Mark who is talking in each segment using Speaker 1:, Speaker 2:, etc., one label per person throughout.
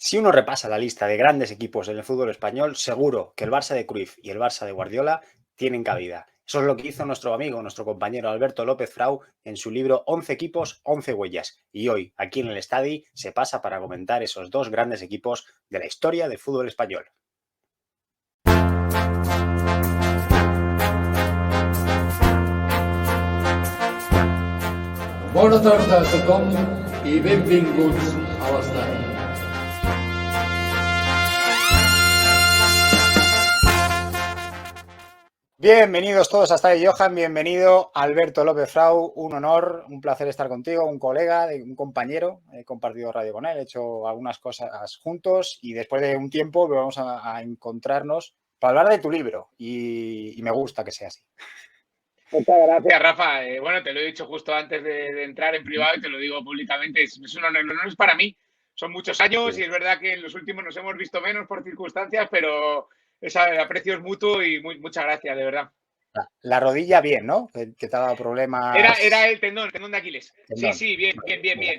Speaker 1: Si uno repasa la lista de grandes equipos en el fútbol español, seguro que el Barça de Cruyff y el Barça de Guardiola tienen cabida. Eso es lo que hizo nuestro amigo, nuestro compañero Alberto López Frau en su libro 11 equipos, 11 huellas. Y hoy, aquí en el Estadi, se pasa para comentar esos dos grandes equipos de la historia del fútbol español.
Speaker 2: Bona tarda a tothom i benvinguts a l'estadi.
Speaker 1: Bienvenidos todos a Estadio Johan, bienvenido Alberto López Frau, un honor, un placer estar contigo, un colega, un compañero, he compartido radio con él, he hecho algunas cosas juntos y después de un tiempo vamos a encontrarnos para hablar de tu libro y me gusta que sea así.
Speaker 3: Muchas gracias, Rafa. Bueno, te lo he dicho justo antes de entrar en privado y te lo digo públicamente. Es un honor, no es para mí. Son muchos años, sí. Y es verdad que en los últimos nos hemos visto menos por circunstancias, pero el aprecio es mutuo y muchas gracias, de verdad.
Speaker 1: La rodilla bien, ¿no? Que te ha dado problemas.
Speaker 3: Era el tendón de Aquiles. Tendón. Sí, bien.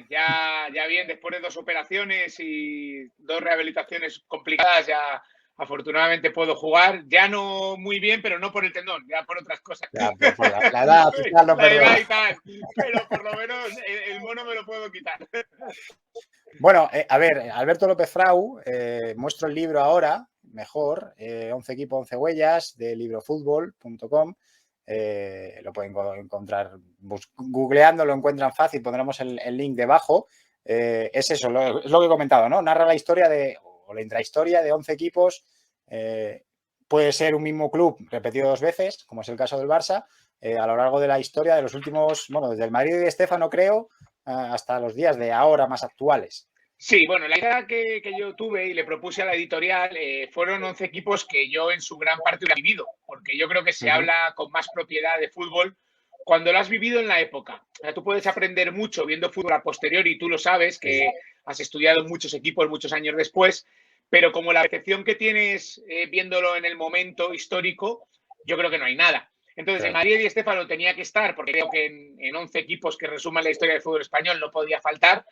Speaker 3: Ya bien, después de 2 operaciones y 2 rehabilitaciones complicadas, ya afortunadamente puedo jugar. Ya no muy bien, pero no por el tendón, ya por otras cosas.
Speaker 1: Ya, por la edad, no
Speaker 3: la edad y tal. Pero por lo menos el mono me lo puedo quitar.
Speaker 1: Bueno, a ver, Alberto López Frau, muestro el libro ahora, mejor, 11 equipos, 11 huellas, de librofutbol.com. Lo pueden encontrar, googleando lo encuentran fácil, pondremos el link debajo. Es eso, es lo que he comentado, ¿no? Narra la historia o la intrahistoria de 11 equipos. Puede ser un mismo club repetido 2 veces, como es el caso del Barça, a lo largo de la historia de los últimos, bueno, desde el Madrid de Stéfano, creo, hasta los días de ahora más actuales.
Speaker 3: Sí, bueno, la idea que yo tuve y le propuse a la editorial fueron 11 equipos que yo en su gran parte he vivido, porque yo creo que se habla con más propiedad de fútbol cuando lo has vivido en la época. O sea, tú puedes aprender mucho viendo fútbol a posteriori y tú lo sabes, que has estudiado muchos equipos muchos años después, pero como la percepción que tienes viéndolo en el momento histórico, yo creo que no hay nada. Entonces, el Madrid y Stéfano tenía que estar, porque creo que en 11 equipos que resuman la historia del fútbol español no podía faltar,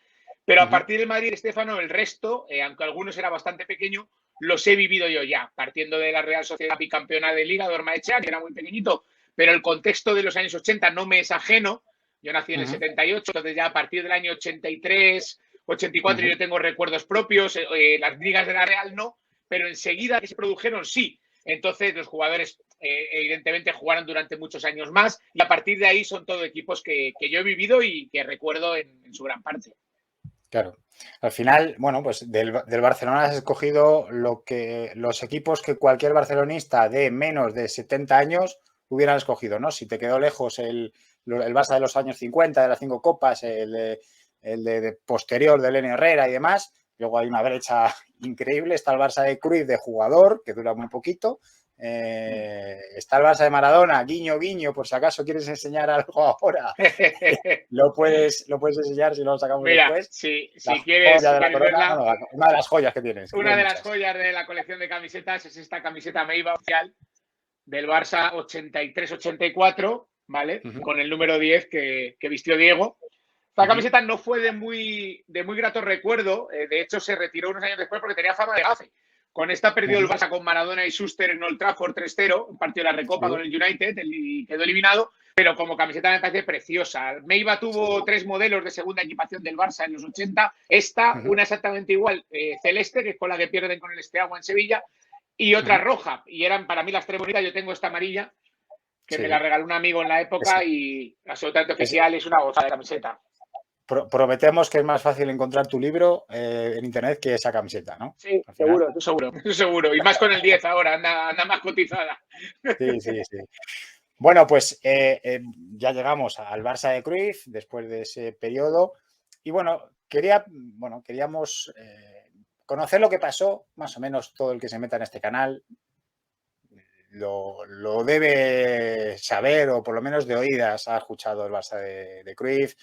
Speaker 3: pero a partir del Madrid y Stéfano, el resto, aunque algunos era bastante pequeño, los he vivido yo ya, partiendo de la Real Sociedad bicampeona de Liga de Ormaechea, que era muy pequeñito, pero el contexto de los años 80 no me es ajeno. Yo nací en el 78, entonces ya a partir del año 83, 84 yo tengo recuerdos propios, las ligas de la Real no, pero enseguida que se produjeron sí. Entonces los jugadores evidentemente jugaron durante muchos años más y a partir de ahí son todos equipos que yo he vivido y que recuerdo en su gran parte.
Speaker 1: Claro. Al final, bueno, pues del Barcelona has escogido los equipos que cualquier barcelonista de menos de 70 años hubieran escogido, ¿no? Si te quedó lejos el Barça de los años 50, de las 5 copas, el de posterior de Leni Herrera y demás. Luego hay una brecha increíble. Está el Barça de Cruyff de jugador, que dura muy poquito. Está el Barça de Maradona, guiño, guiño, por si acaso quieres enseñar algo ahora. lo puedes enseñar si lo sacamos después.
Speaker 3: Si quieres verla,
Speaker 1: una de las joyas que tienes.
Speaker 3: Una de las joyas de la colección de camisetas es esta camiseta Meiba oficial del Barça 83-84, ¿vale? Con el número 10 que vistió Diego. Esta camiseta no fue de muy grato recuerdo. De hecho, se retiró unos años después porque tenía fama de gafe. Con esta perdió el Barça con Maradona y Schuster en Old Trafford 3-0, un partido de la Recopa con el United y quedó eliminado, pero como camiseta me parece preciosa. Meiba tuvo 3 modelos de segunda equipación del Barça en los 80, una exactamente igual, celeste, que es con la que pierden con el Esteagua en Sevilla, y otra roja, y eran para mí las 3 bonitas. Yo tengo esta amarilla, que me la regaló un amigo en la época y absolutamente oficial, es una gozada de camiseta.
Speaker 1: Prometemos que es más fácil encontrar tu libro en internet que esa camiseta, ¿no?
Speaker 3: Sí, seguro. Y más con el 10 ahora, anda más cotizada.
Speaker 1: Sí. Bueno, pues ya llegamos al Barça de Cruyff después de ese periodo. Y bueno, queríamos conocer lo que pasó, más o menos todo el que se meta en este canal lo debe saber, o por lo menos de oídas ha escuchado el Barça de Cruyff,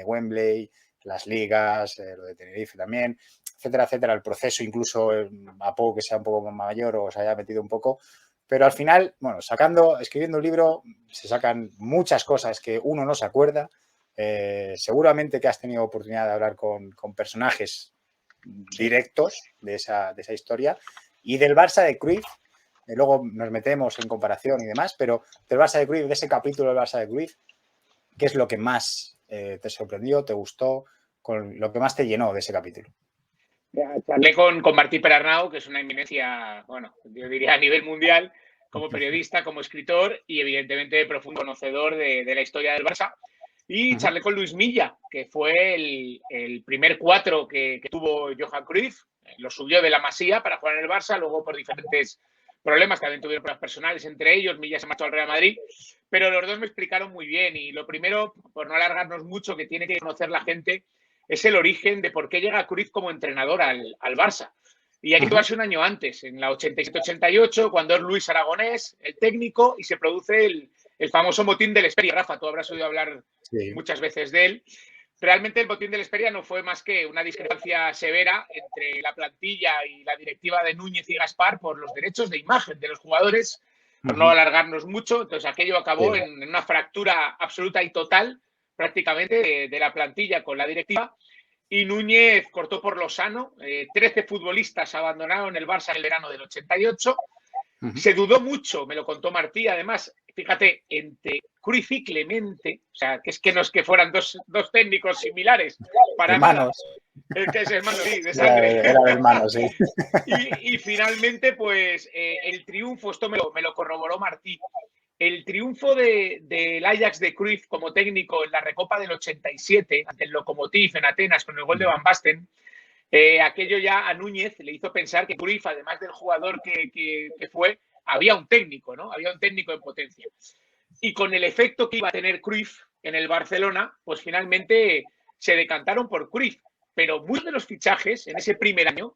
Speaker 1: Wembley, las ligas, lo de Tenerife también, etcétera, el proceso incluso a poco que sea un poco mayor o se haya metido un poco, pero al final, bueno, escribiendo un libro se sacan muchas cosas que uno no se acuerda. Seguramente que has tenido oportunidad de hablar con personajes directos de esa historia. Y del Barça de Cruyff, luego nos metemos en comparación y demás, pero del Barça de Cruyff, de ese capítulo del Barça de Cruyff, ¿qué es lo que más te sorprendió, te gustó, con lo que más te llenó de ese capítulo?
Speaker 3: Charlé con Martí Perarnau, que es una eminencia, bueno, yo diría a nivel mundial, como periodista, como escritor y evidentemente profundo conocedor de la historia del Barça. Y charlé con Luis Milla, que fue el primer 4 que tuvo Johan Cruyff. Lo subió de la Masía para jugar en el Barça, luego por diferentes problemas, también tuvieron problemas personales entre ellos, Milla se marchó al Real Madrid, pero los dos me explicaron muy bien. Y lo primero, por no alargarnos mucho, que tiene que conocer la gente, es el origen de por qué llega Cruyff como entrenador al Barça. Y hay que llevarse un año antes, en la 87-88, cuando es Luis Aragonés, el técnico, y se produce el famoso motín del Hesperia. Rafa, tú habrás oído hablar muchas veces de él. Realmente el motín del Hesperia no fue más que una discrepancia severa entre la plantilla y la directiva de Núñez y Gaspar por los derechos de imagen de los jugadores, por no alargarnos mucho. Entonces aquello acabó en una fractura absoluta y total, prácticamente, de la plantilla con la directiva. Y Núñez cortó por lo sano. 13 futbolistas abandonaron el Barça en el verano del 88. Se dudó mucho, me lo contó Martí, además, fíjate, entre Cruyff y Clemente, o sea, que es que no es que fueran dos técnicos similares, para
Speaker 1: hermanos.
Speaker 3: nada. El que es hermano, sí, de sangre.
Speaker 1: Era de hermanos, sí.
Speaker 3: Y finalmente, pues, el triunfo, esto me lo corroboró Martí, el triunfo del Ajax de Cruyff como técnico en la Recopa del 87, ante el Lokomotiv en Atenas, con el gol de Van Basten, aquello ya a Núñez le hizo pensar que Cruyff, además del jugador que fue, había un técnico, ¿no? Había un técnico en potencia. Y con el efecto que iba a tener Cruyff en el Barcelona, pues finalmente se decantaron por Cruyff. Pero muchos de los fichajes en ese primer año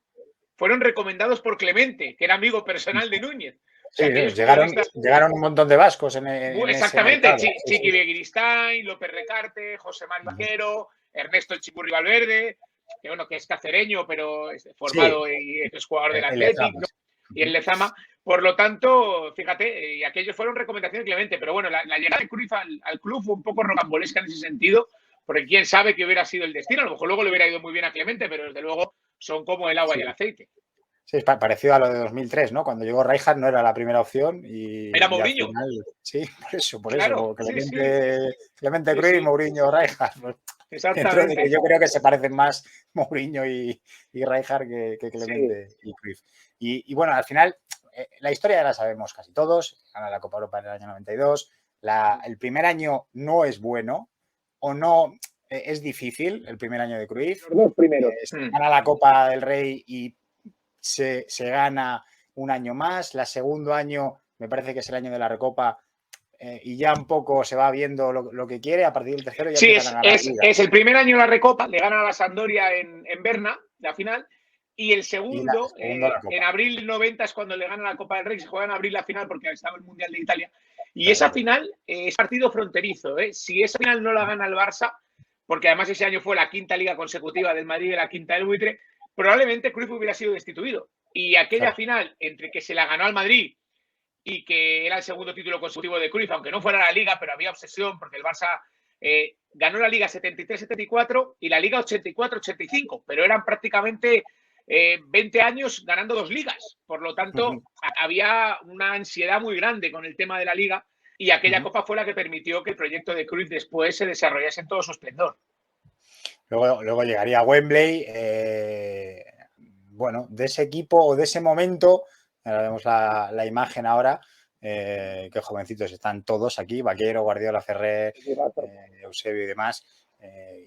Speaker 3: fueron recomendados por Clemente, que era amigo personal de Núñez. O sea,
Speaker 1: llegaron un montón de vascos en
Speaker 3: exactamente,
Speaker 1: ese mercado.
Speaker 3: Chiqui Begiristain, López Recarte, José Mari Vaquero, Ernesto el Chipurri Valverde, que bueno, que es cacereño, pero es formado y es jugador del Athletic, ¿no? Y el Lezama. Por lo tanto, fíjate, y aquellos fueron recomendaciones de Clemente, pero bueno, la llegada de Cruyff al club fue un poco rocambolesca en ese sentido, porque quién sabe qué hubiera sido el destino. A lo mejor luego le hubiera ido muy bien a Clemente, pero desde luego son como el agua y el aceite.
Speaker 1: Sí, es parecido a lo de 2003, ¿no? Cuando llegó Rijkaard no era la primera opción y...
Speaker 3: Era Mourinho.
Speaker 1: Final, sí, por eso. Clemente Cruyff, Mourinho, Rijkaard.
Speaker 3: Exactamente.
Speaker 1: Yo creo que se parecen más Mourinho y Rijkaard que Clemente y Cruyff. Y bueno, al final, la historia ya la sabemos casi todos. Gana la Copa Europa en el año 92. El primer año no es bueno o no... es difícil el primer año de Cruyff.
Speaker 3: Los dos primeros.
Speaker 1: Gana la Copa del Rey y se gana un año más. El segundo año me parece que es el año de la Recopa y ya un poco se va viendo lo que quiere. A partir del tercero ya empiezan a ganar la Liga.
Speaker 3: Es el primer año la Recopa, le gana a la Sampdoria en Berna, la final, y el segundo, en abril 90 es cuando le gana la Copa del Rey, se juega en abril la final porque estaba el Mundial de Italia. Y esa final es partido fronterizo. Si esa final no la gana el Barça, porque además ese año fue la quinta liga consecutiva del Madrid y la quinta del Buitre, probablemente Cruyff hubiera sido destituido. Y aquella final, entre que se la ganó al Madrid y que era el segundo título consecutivo de Cruyff, aunque no fuera la Liga, pero había obsesión porque el Barça ganó la Liga 73-74 y la Liga 84-85, pero eran prácticamente 20 años ganando 2 ligas. Por lo tanto, había una ansiedad muy grande con el tema de la Liga y aquella Copa fue la que permitió que el proyecto de Cruyff después se desarrollase en todo su esplendor.
Speaker 1: Luego llegaría a Wembley. Bueno, de ese equipo o de ese momento, ahora vemos la imagen ahora, qué jovencitos están todos aquí, Vaquero, Guardiola, Ferrer, Eusebio y demás,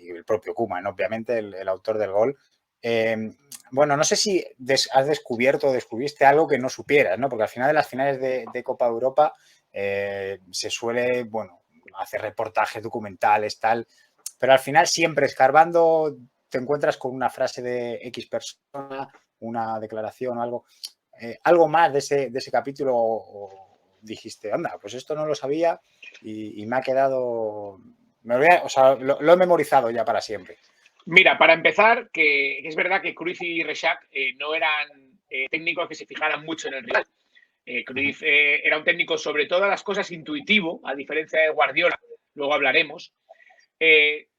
Speaker 1: y el propio Koeman, obviamente, el autor del gol. Bueno, no sé si has descubierto o descubriste algo que no supieras, ¿no? Porque al final de las finales de Copa de Europa se suele, bueno, hacer reportajes documentales, tal, pero al final siempre escarbando te encuentras con una frase de X persona, una declaración o algo más de ese capítulo o dijiste, anda, pues esto no lo sabía y me ha quedado, lo he memorizado ya para siempre.
Speaker 3: Mira, para empezar, que es verdad que Cruyff y Rexach no eran técnicos que se fijaran mucho en el rival. Cruyff era un técnico sobre todas las cosas intuitivo, a diferencia de Guardiola, luego hablaremos.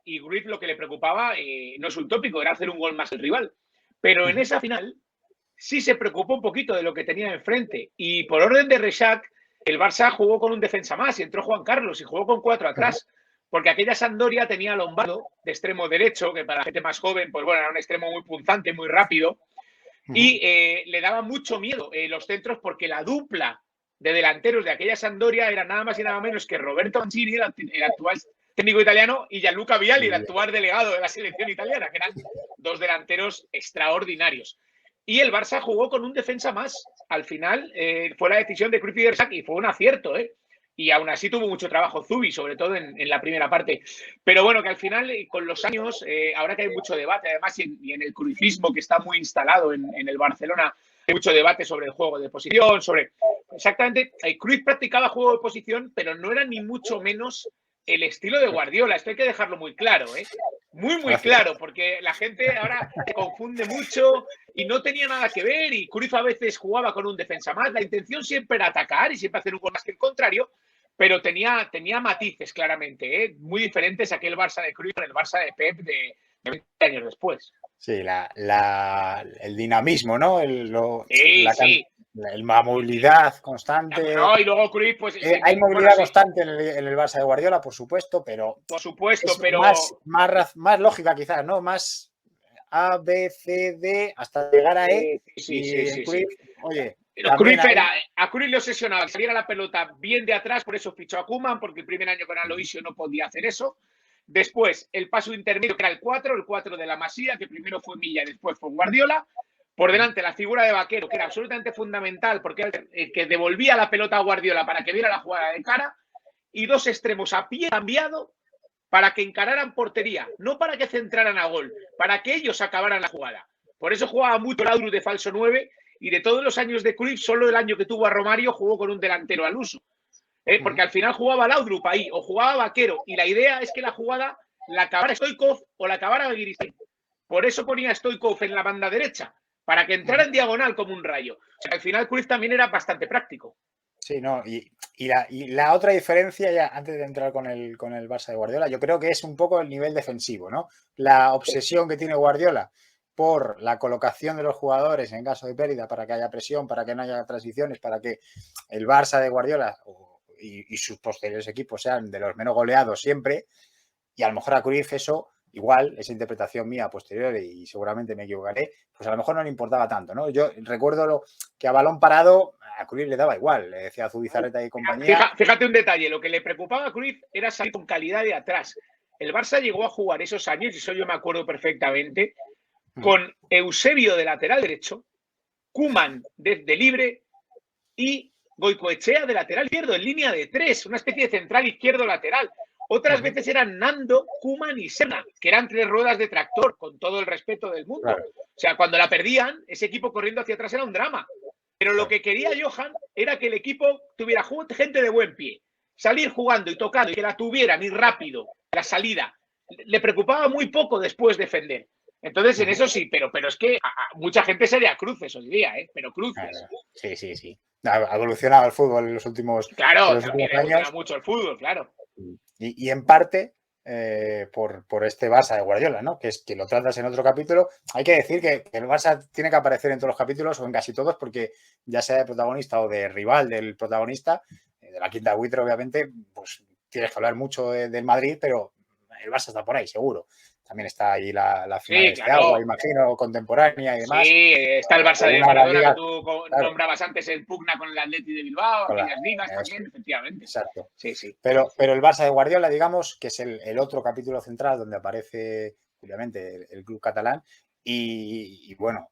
Speaker 3: Y Cruyff lo que le preocupaba, no es un tópico, era hacer un gol más el rival. Pero en esa final sí se preocupó un poquito de lo que tenía enfrente. Y por orden de Rexach, el Barça jugó con un defensa más y entró Juan Carlos y jugó con 4 atrás. Porque aquella Sampdoria tenía a Lombardo de extremo derecho, que para la gente más joven, pues bueno, era un extremo muy punzante, muy rápido. Y le daba mucho miedo los centros porque la dupla de delanteros de aquella Sampdoria era nada más y nada menos que Roberto Mancini, el actual técnico italiano, y Gianluca Vialli, el actual delegado de la selección italiana, que eran 2 delanteros extraordinarios. Y el Barça jugó con un defensa más. Al final fue la decisión de Cruyff y de Rexach y fue un acierto, y aún así tuvo mucho trabajo Zubi, sobre todo en la primera parte. Pero bueno, que al final, con los años, ahora que hay mucho debate, además, y en el cruyffismo que está muy instalado en el Barcelona, hay mucho debate sobre el juego de posición, sobre... Exactamente, Cruyff practicaba juego de posición, pero no era ni mucho menos el estilo de Guardiola. Esto hay que dejarlo muy claro, muy claro, porque la gente ahora se confunde mucho y no tenía nada que ver, y Cruyff a veces jugaba con un defensa más. La intención siempre era atacar y siempre hacer un gol más que el contrario, pero tenía matices claramente, muy diferentes a aquel Barça de Cruyff con el Barça de Pep de 20 años después.
Speaker 1: Sí, el dinamismo, ¿no?
Speaker 3: Sí.
Speaker 1: La movilidad constante.
Speaker 3: No, y luego Cruyff, pues...
Speaker 1: hay movilidad constante en el Barça de Guardiola, por supuesto, pero...
Speaker 3: Por supuesto,
Speaker 1: es
Speaker 3: pero...
Speaker 1: Más lógica quizás, ¿no? Más A, B, C, D, hasta llegar a E.
Speaker 3: Sí.
Speaker 1: Cruyff, oye...
Speaker 3: Cruyff a Cruyff le obsesionaba que saliera la pelota bien de atrás, por eso fichó a Koeman, porque el primer año con Aloisio no podía hacer eso. Después, el paso intermedio, que era el 4 de la Masía, que primero fue Milla y después fue Guardiola. Por delante, la figura de Vaquero, que era absolutamente fundamental, porque era el que devolvía la pelota a Guardiola para que viera la jugada de cara. Y 2 extremos a pie cambiado para que encararan portería, no para que centraran a gol, para que ellos acabaran la jugada. Por eso jugaba mucho Laudrup de falso 9, y de todos los años de Cruyff, solo el año que tuvo a Romario jugó con un delantero al uso. Porque al final jugaba Laudrup ahí, o jugaba Vaquero, y la idea es que la jugada la acabara Stoichkov o la acabara Begiristain. Por eso ponía a Stoichkov en la banda derecha, para que entrara en diagonal como un rayo. O sea, al final Cruyff también era bastante práctico.
Speaker 1: Sí, no, y la otra diferencia, ya antes de entrar con el Barça de Guardiola, yo creo que es un poco el nivel defensivo, ¿no? La obsesión que tiene Guardiola por la colocación de los jugadores en caso de pérdida, para que haya presión, para que no haya transiciones, para que el Barça de Guardiola y sus posteriores equipos sean de los menos goleados siempre, y a lo mejor a Cruyff eso, igual, esa interpretación mía posterior, y seguramente me equivocaré, pues a lo mejor no le importaba tanto, ¿no? Yo recuerdo que a balón parado a Cruyff le daba igual, le decía a Zubizarreta y compañía.
Speaker 3: Fíjate un detalle, lo que le preocupaba a Cruyff era salir con calidad de atrás. El Barça llegó a jugar esos años, y eso yo me acuerdo perfectamente, con Eusebio de lateral derecho, Koeman desde libre y Goicoechea de lateral izquierdo, en línea de 3, una especie de central izquierdo lateral. Otras veces eran Nando, Koeman y Serna, que eran 3 ruedas de tractor, con todo el respeto del mundo. Claro. O sea, cuando la perdían, ese equipo corriendo hacia atrás era un drama. Pero lo que quería Johan era que el equipo tuviera gente de buen pie, salir jugando y tocando, y que la tuvieran, y rápido, la salida. Le preocupaba muy poco después defender. Entonces, en eso sí, pero es que mucha gente sería cruces hoy día, pero cruces.
Speaker 1: Sí. Ha evolucionado el fútbol en los últimos,
Speaker 3: claro,
Speaker 1: años.
Speaker 3: Claro, ha evolucionado mucho el fútbol, claro.
Speaker 1: Y en parte por este Barça de Guardiola, ¿no? Que lo tratas en otro capítulo. Hay que decir que el Barça tiene que aparecer en todos los capítulos, o en casi todos, porque ya sea de protagonista o de rival del protagonista, de la quinta buitre, obviamente, pues tienes que hablar mucho del Madrid, pero el Barça está por ahí, seguro. También está ahí la final de este agua, imagino, contemporánea y demás.
Speaker 3: Sí, está el Barça de Maradona, que tú nombrabas antes, en pugna con el Atleti de Bilbao, aquellas ligas también, efectivamente.
Speaker 1: Exacto.
Speaker 3: Sí.
Speaker 1: Pero el Barça de Guardiola, digamos, que es el otro capítulo central donde aparece, obviamente, el club catalán y bueno,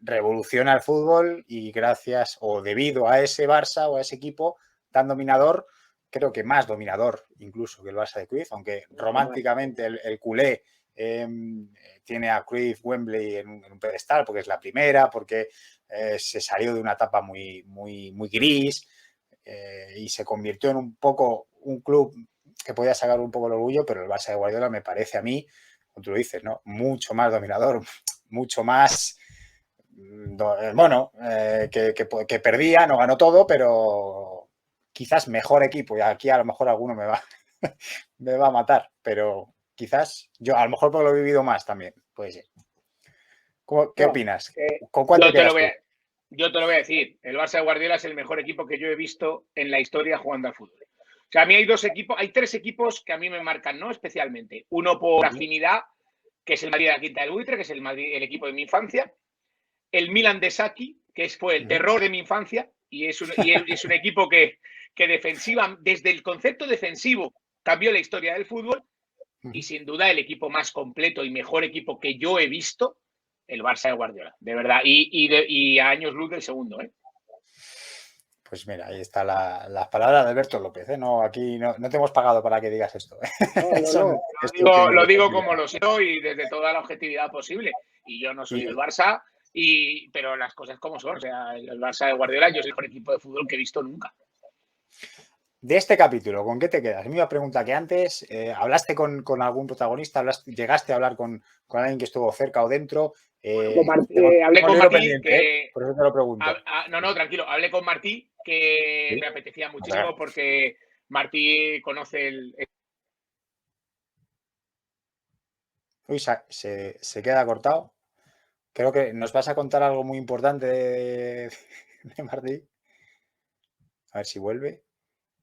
Speaker 1: revoluciona el fútbol, y gracias o debido a ese Barça o a ese equipo tan dominador, creo que más dominador incluso que el Barça de Cruyff, aunque románticamente el culé tiene a Cruyff Wembley en un pedestal porque es la primera, porque se salió de una etapa muy gris y se convirtió en un poco un club que podía sacar un poco el orgullo, pero el Barça de Guardiola me parece a mí, como tú lo dices, ¿no? Mucho más dominador, mucho más... Bueno, que perdía, no ganó todo, pero quizás mejor equipo, y aquí a lo mejor alguno me va a matar, pero quizás yo, a lo mejor porque lo he vivido más también, puede ser. ¿Qué
Speaker 4: No,
Speaker 1: opinas? ¿Con cuál te
Speaker 3: Yo te
Speaker 1: quedas
Speaker 3: lo voy
Speaker 1: tú?
Speaker 3: a, yo te lo voy a decir. El Barça de Guardiola es el mejor equipo que yo he visto en la historia jugando al fútbol. O sea, a mí hay tres equipos que a mí me marcan, ¿no? Especialmente. Uno por afinidad, que es el Madrid de la Quinta del Buitre, que es el equipo de mi infancia. El Milan de Saki, que fue el terror de mi infancia, y es un equipo que defensiva, desde el concepto defensivo, cambió la historia del fútbol, y sin duda el equipo más completo y mejor equipo que yo he visto, el Barça de Guardiola, de verdad, y a años luz del segundo, ¿eh?
Speaker 1: Pues mira, ahí está las palabras de Alberto López, ¿eh? No, aquí no te hemos pagado para que digas esto, ¿eh?
Speaker 4: No.
Speaker 3: Lo digo como lo siento y desde toda la objetividad posible. Y yo no soy el Barça, pero las cosas como son. O sea, el Barça de Guardiola, yo soy el mejor equipo de fútbol que he visto nunca.
Speaker 1: De este capítulo, ¿con qué te quedas? Misma pregunta que antes. ¿Hablaste con algún protagonista? ¿Llegaste a hablar con alguien que estuvo cerca o dentro?
Speaker 3: Hablé con Martí, que...
Speaker 1: Por eso te lo pregunto.
Speaker 3: No, tranquilo. Hablé con Martí, que me apetecía muchísimo porque Martí conoce el...
Speaker 1: Uy, se queda cortado. Creo que nos vas a contar algo muy importante de Martí. A ver si vuelve.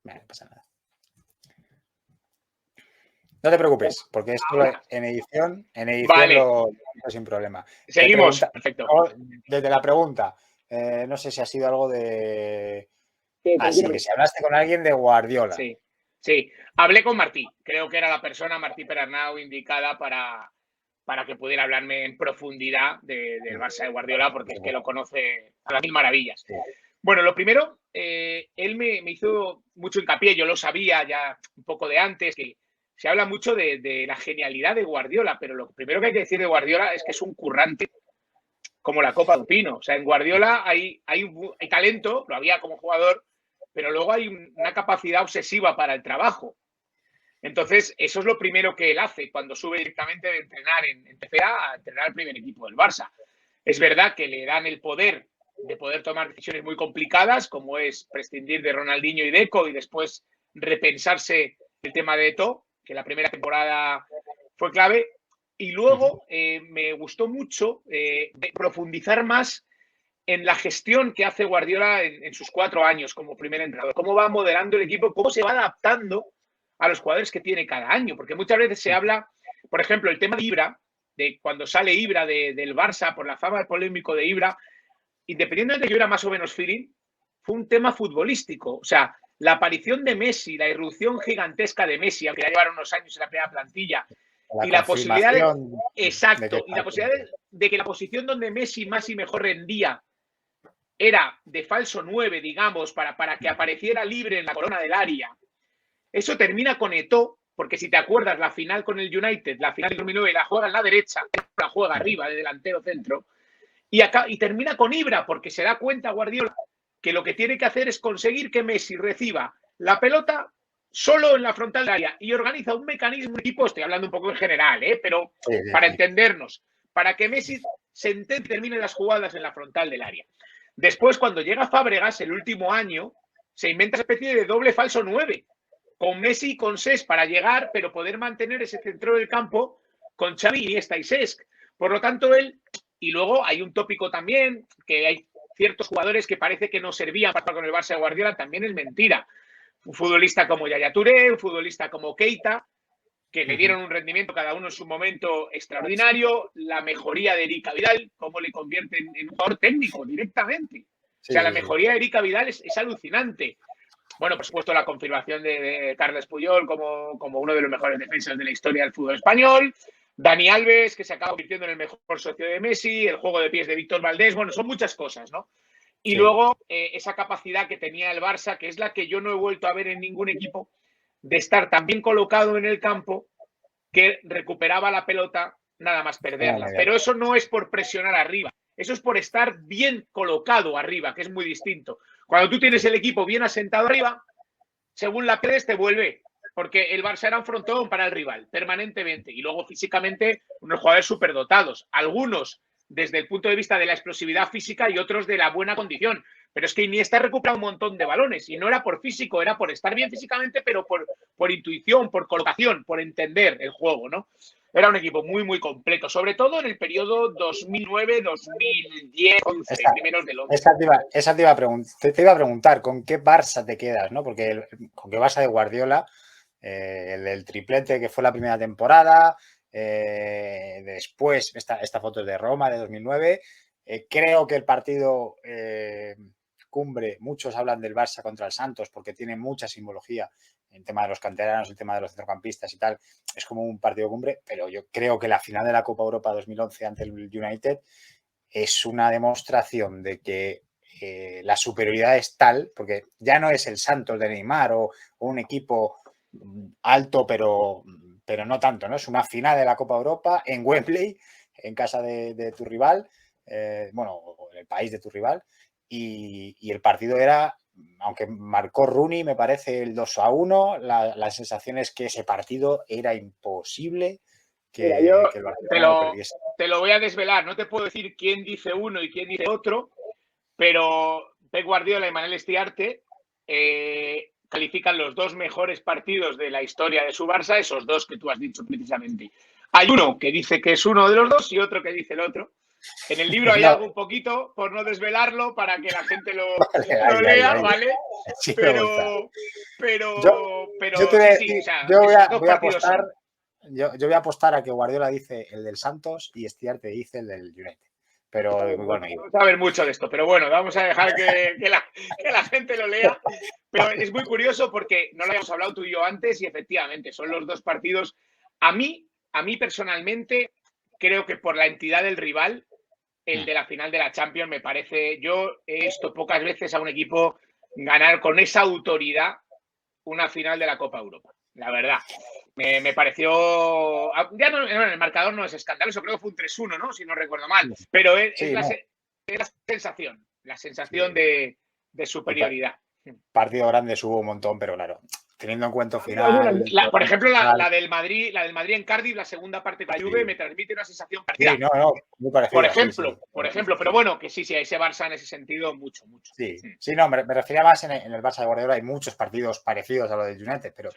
Speaker 1: No pasa nada. No te preocupes, porque esto en edición
Speaker 3: vale.
Speaker 1: lo sin problema.
Speaker 3: Seguimos, perfecto.
Speaker 1: Desde la pregunta, no sé si ha sido algo de...
Speaker 4: Sí,
Speaker 1: que si hablaste con alguien de Guardiola.
Speaker 3: Sí. Hablé con Martí. Creo que era la persona, Martí Perarnau, indicada para que pudiera hablarme en profundidad del Barça de Guardiola, porque es que lo conoce a las mil maravillas. Sí. Bueno, lo primero, él me hizo mucho hincapié, yo lo sabía ya un poco de antes, que se habla mucho de la genialidad de Guardiola, pero lo primero que hay que decir de Guardiola es que es un currante como la copa de un pino. O sea, en Guardiola hay talento, lo había como jugador, pero luego hay una capacidad obsesiva para el trabajo. Entonces, eso es lo primero que él hace cuando sube directamente de entrenar en TFA a entrenar al primer equipo del Barça. Es verdad que le dan el poder de poder tomar decisiones muy complicadas, como es prescindir de Ronaldinho y Deco y después repensarse el tema de Eto'o, que la primera temporada fue clave. Y luego me gustó mucho profundizar más en la gestión que hace Guardiola en sus 4 años como primer entrenador. Cómo va modelando el equipo, cómo se va adaptando a los jugadores que tiene cada año. Porque muchas veces se habla, por ejemplo, el tema de Ibra, de cuando sale Ibra del Barça por la fama polémico de Ibra, independientemente de que hubiera más o menos feeling, fue un tema futbolístico. O sea, la aparición de Messi, la irrupción gigantesca de Messi, aunque ya llevaron unos años en la primera plantilla, y la posibilidad de... Exacto, y la posibilidad de que la posición donde Messi más y mejor rendía era de falso 9, digamos, para que apareciera libre en la corona del área. Eso termina con Eto'o, porque si te acuerdas, la final con el United, la final del 2009, la juega en la derecha, la juega arriba, de delantero centro, y termina con Ibra, porque se da cuenta Guardiola que lo que tiene que hacer es conseguir que Messi reciba la pelota solo en la frontal del área y organiza un mecanismo, un equipo, estoy hablando un poco en general, pero para entendernos, para que Messi se entienda y termine las jugadas en la frontal del área. Después, cuando llega Fábregas, el último año, se inventa esa especie de doble falso 9, con Messi y con Cesc para llegar, pero poder mantener ese centro del campo con Xavi, Iniesta y Cesc. Por lo tanto, él... Y luego hay un tópico también, que hay ciertos jugadores que parece que no servían para estar con el Barça de Guardiola, también es mentira. Un futbolista como Yaya Touré, un futbolista como Keita, que le dieron un rendimiento cada uno en su momento extraordinario, la mejoría de Erika Vidal, cómo le convierte en un jugador técnico directamente. O sea, la mejoría de Erika Vidal es alucinante. Bueno, por supuesto, la confirmación de Carles Puyol como uno de los mejores defensas de la historia del fútbol español. Dani Alves, que se acaba convirtiendo en el mejor socio de Messi, el juego de pies de Víctor Valdés, bueno, son muchas cosas, ¿no? Y luego esa capacidad que tenía el Barça, que es la que yo no he vuelto a ver en ningún equipo, de estar tan bien colocado en el campo que recuperaba la pelota nada más perderla. Pero eso no es por presionar arriba, eso es por estar bien colocado arriba, que es muy distinto. Cuando tú tienes el equipo bien asentado arriba, según la pierdes te vuelve, porque el Barça era un frontón para el rival, permanentemente. Y luego físicamente unos jugadores superdotados, algunos desde el punto de vista de la explosividad física y otros de la buena condición. Pero es que Iniesta recupera un montón de balones y no era por físico, era por estar bien físicamente, pero por intuición, por colocación, por entender el juego, ¿no? Era un equipo muy, muy completo, sobre todo en el periodo 2009, 2010, 11, primeros del 11.
Speaker 1: Esa te iba a preguntar, ¿con qué Barça te quedas? ¿No? Porque con qué Barça de Guardiola, el del triplete que fue la primera temporada, después esta foto es de Roma de 2009. Creo que el partido cumbre, muchos hablan del Barça contra el Santos porque tiene mucha simbología en tema de los canteranos, el tema de los centrocampistas y tal. Es como un partido cumbre, pero yo creo que la final de la Copa Europa 2011 ante el United es una demostración de que la superioridad es tal, porque ya no es el Santos de Neymar o un equipo alto, pero no tanto, ¿no? Es una final de la Copa Europa en Wembley, en casa de tu rival, bueno, en el país de tu rival, y el partido era, aunque marcó Rooney, me parece el 2-1, la sensación es que ese partido era imposible que el Barcelona lo perdiese.
Speaker 3: Te lo voy a desvelar, no te puedo decir quién dice uno y quién dice otro, pero Pep Guardiola y Manel Estiarte califican los 2 mejores partidos de la historia de su Barça, esos 2 que tú has dicho precisamente. Hay uno que dice que es uno de los 2 y otro que dice el otro. En el libro hay algo un poquito, por no desvelarlo, para que la gente lo lea, ¿vale?
Speaker 1: Sí,
Speaker 3: pero
Speaker 1: yo voy a apostar a que Guardiola dice el del Santos y Estiarte dice el del United. Pero bueno,
Speaker 3: vamos a ver mucho de esto, pero bueno, vamos a dejar que la gente lo lea. Pero es muy curioso porque no lo habíamos hablado tú y yo antes y efectivamente son los 2 partidos. A mí personalmente, creo que por la entidad del rival, el de la final de la Champions me parece, yo he visto pocas veces a un equipo ganar con esa autoridad una final de la Copa Europa. La verdad, me pareció, ya no, el marcador no es escandaloso, creo que fue un 3-1, ¿no? Si no recuerdo mal, pero es la sensación de superioridad.
Speaker 1: Partido grande hubo un montón, pero claro, teniendo en cuenta final.
Speaker 3: Por ejemplo, la del Madrid en Cardiff, la segunda parte de la Juve, me transmite una sensación parecida.
Speaker 1: Sí, muy parecida.
Speaker 3: Por ejemplo, pero bueno, que sí, ese Barça en ese sentido, mucho.
Speaker 1: Sí, no, me refería más en el Barça de Guardiola. Hay muchos partidos parecidos a lo del United, pero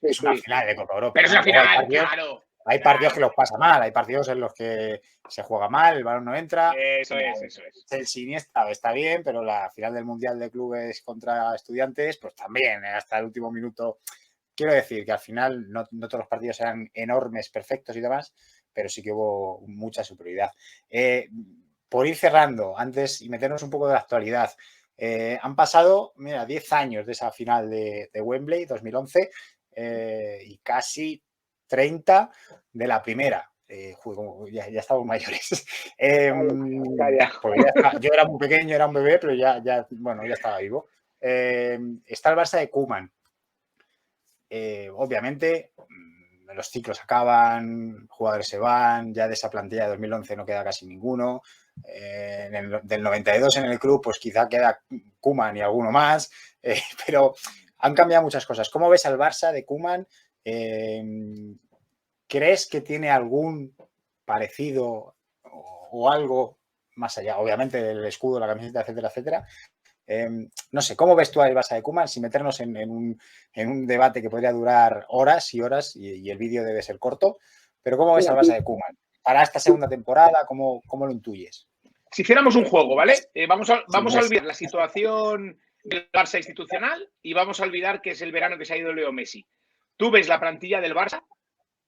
Speaker 1: es una final de Copa Europa.
Speaker 3: Pero es una final, claro.
Speaker 1: Hay partidos que los pasa mal, hay partidos en los que se juega mal, el balón no entra.
Speaker 3: Eso es.
Speaker 1: El Iniesta está bien, pero la final del Mundial de Clubes contra Estudiantes, pues también, hasta el último minuto. Quiero decir que al final no todos los partidos eran enormes, perfectos y demás, pero sí que hubo mucha superioridad. Por ir cerrando, antes y meternos un poco de la actualidad, han pasado, 10 años de esa final de Wembley, 2011, y casi 30 de la primera. Ya estamos mayores. Pues yo era muy pequeño, era un bebé, pero ya estaba vivo. Está el Barça de Koeman. Obviamente, los ciclos acaban, jugadores se van, ya de esa plantilla de 2011 no queda casi ninguno. Del 92 en el club, pues quizá queda Koeman y alguno más, pero han cambiado muchas cosas. ¿Cómo ves al Barça de Koeman? ¿Crees que tiene algún parecido o algo más allá? Obviamente el escudo, la camiseta, etcétera, etcétera. No sé, ¿cómo ves tú al Barça de Koeman? Sin meternos en un debate que podría durar horas y horas y el vídeo debe ser corto, pero ¿cómo ves al Barça de Koeman? Para esta segunda temporada, ¿cómo lo intuyes?
Speaker 3: Si hiciéramos un juego, ¿vale? Vamos a olvidar la situación del Barça institucional y vamos a olvidar que es el verano que se ha ido Leo Messi. Tú ves la plantilla del Barça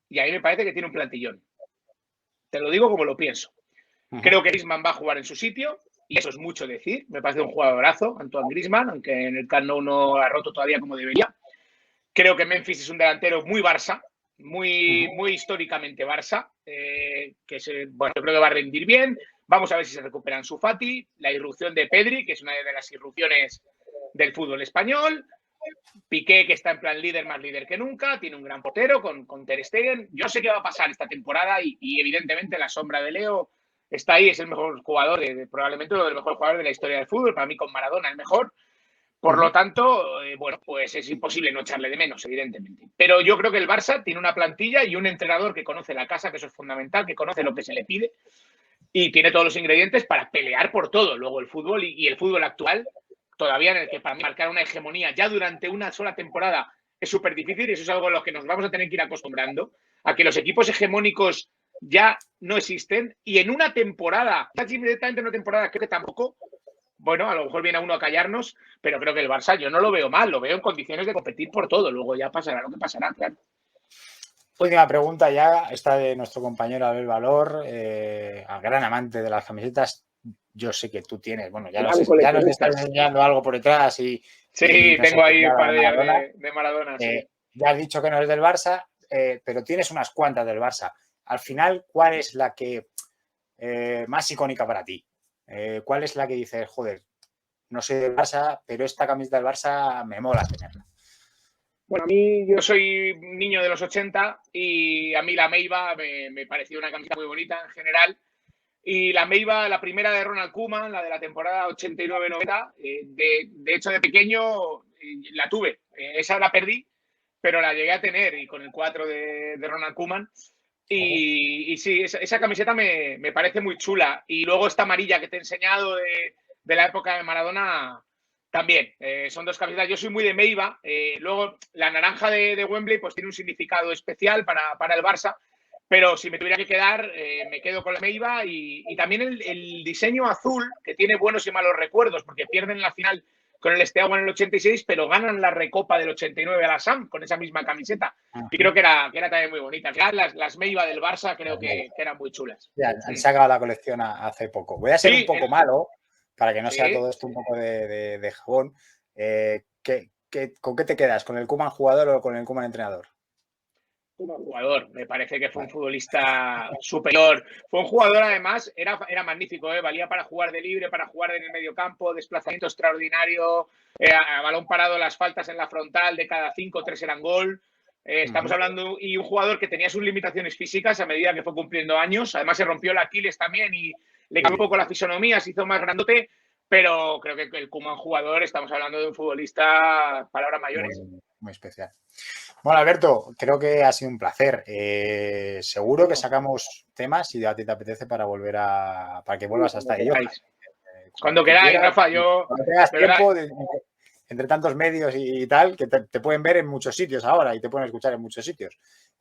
Speaker 3: y a mí me parece que tiene un plantillón. Te lo digo como lo pienso. Creo que Griezmann va a jugar en su sitio y eso es mucho decir. Me parece un jugadorazo, Antoine Griezmann, aunque en el Camp Nou no ha roto todavía como debería. Creo que Memphis es un delantero muy Barça, muy históricamente Barça, yo creo que va a rendir bien. Vamos a ver si se recupera Ansu Fati, la irrupción de Pedri, que es una de las irrupciones del fútbol español. Piqué, que está en plan líder, más líder que nunca, tiene un gran portero con Ter Stegen. Yo sé qué va a pasar esta temporada y evidentemente la sombra de Leo está ahí, es el mejor jugador, probablemente uno de los mejores jugadores de la historia del fútbol, para mí con Maradona el mejor. Por lo tanto, pues es imposible no echarle de menos, evidentemente. Pero yo creo que el Barça tiene una plantilla y un entrenador que conoce la casa, que eso es fundamental, que conoce lo que se le pide y tiene todos los ingredientes para pelear por todo. Luego el fútbol y el fútbol actual, todavía en el que para mí marcar una hegemonía ya durante una sola temporada es súper difícil y eso es algo a lo que nos vamos a tener que ir acostumbrando, a que los equipos hegemónicos ya no existen y en una temporada, directamente en una temporada, creo que tampoco, bueno, a lo mejor viene a uno a callarnos, pero creo que el Barça yo no lo veo mal, lo veo en condiciones de competir por todo, luego ya pasará lo que pasará, claro.
Speaker 1: Última pregunta ya, esta de nuestro compañero Abel Valor, gran amante de las camisetas. Yo sé que tú tienes, bueno, ya nos estás enseñando algo por detrás y
Speaker 3: sí,
Speaker 1: no sé,
Speaker 3: tengo ahí un par de
Speaker 1: Maradona.
Speaker 3: De Maradona, sí.
Speaker 1: Ya has dicho que no es del Barça, pero tienes unas cuantas del Barça. Al final, ¿cuál es la que más icónica para ti? ¿Cuál es la que dices, joder, no soy del Barça, pero esta camiseta del Barça me mola tenerla?
Speaker 3: Bueno, a mí yo soy un niño de los 80 y a mí la Meiba me pareció una camiseta muy bonita en general. Y la Meiba, la primera de Ronald Koeman, la de la temporada 89-90, de hecho de pequeño la tuve. Esa la perdí, pero la llegué a tener y con el 4 de Ronald Koeman. Y sí, esa camiseta me parece muy chula. Y luego esta amarilla que te he enseñado de la época de Maradona también. Son dos camisetas. Yo soy muy de Meiba. Luego la naranja de Wembley pues tiene un significado especial para el Barça. Pero si me tuviera que quedar, me quedo con la Meiba y también el diseño azul, que tiene buenos y malos recuerdos, porque pierden la final con el Steaua en el 86, pero ganan la Recopa del 89 a la SAM con esa misma camiseta. Y creo que era también muy bonita. Las Meiba del Barça creo que eran muy chulas.
Speaker 1: Ya, han sacado la colección hace poco. Voy a ser un poco malo, para que no sea todo esto un poco de jabón. ¿Con qué te quedas? ¿Con el Koeman jugador o con el Koeman entrenador?
Speaker 3: Como jugador, me parece que fue un futbolista superior. Fue un jugador, además, era magnífico, valía para jugar de libre, para jugar en el medio campo, desplazamiento extraordinario, a balón parado, las faltas en la frontal, de cada 5, 3 eran gol. Estamos hablando, y un jugador que tenía sus limitaciones físicas a medida que fue cumpliendo años. Además, se rompió el Aquiles también y le cambió un poco la fisonomía, se hizo más grandote, pero creo que el Koeman jugador, estamos hablando de un futbolista palabras mayores.
Speaker 1: Muy especial. Bueno, Alberto, creo que ha sido un placer. Seguro que sacamos temas y a ti te apetece para para que vuelvas hasta ahí.
Speaker 3: Cuando queráis, Rafa, yo...
Speaker 1: Cuando tengas tiempo, entre tantos medios y tal, que te pueden ver en muchos sitios ahora y te pueden escuchar en muchos sitios.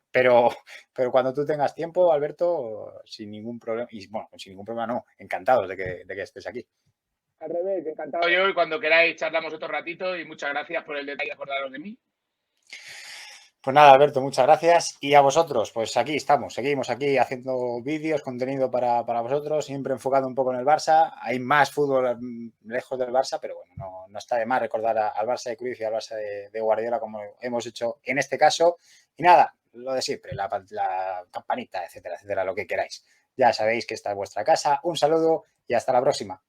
Speaker 1: Pero cuando tú tengas tiempo, Alberto, sin ningún problema, y bueno, sin ningún problema no, encantados de que estés aquí.
Speaker 3: Al revés, encantado yo y cuando queráis charlamos otro ratito y muchas gracias por el detalle de acordaros de mí.
Speaker 1: Pues nada, Alberto, muchas gracias. Y a vosotros, pues aquí estamos, seguimos aquí haciendo vídeos, contenido para vosotros, siempre enfocado un poco en el Barça. Hay más fútbol lejos del Barça, pero bueno, no está de más recordar al Barça de Cruyff y al Barça de Guardiola como hemos hecho en este caso. Y nada, lo de siempre, la campanita, etcétera, etcétera, lo que queráis. Ya sabéis que esta es vuestra casa. Un saludo y hasta la próxima.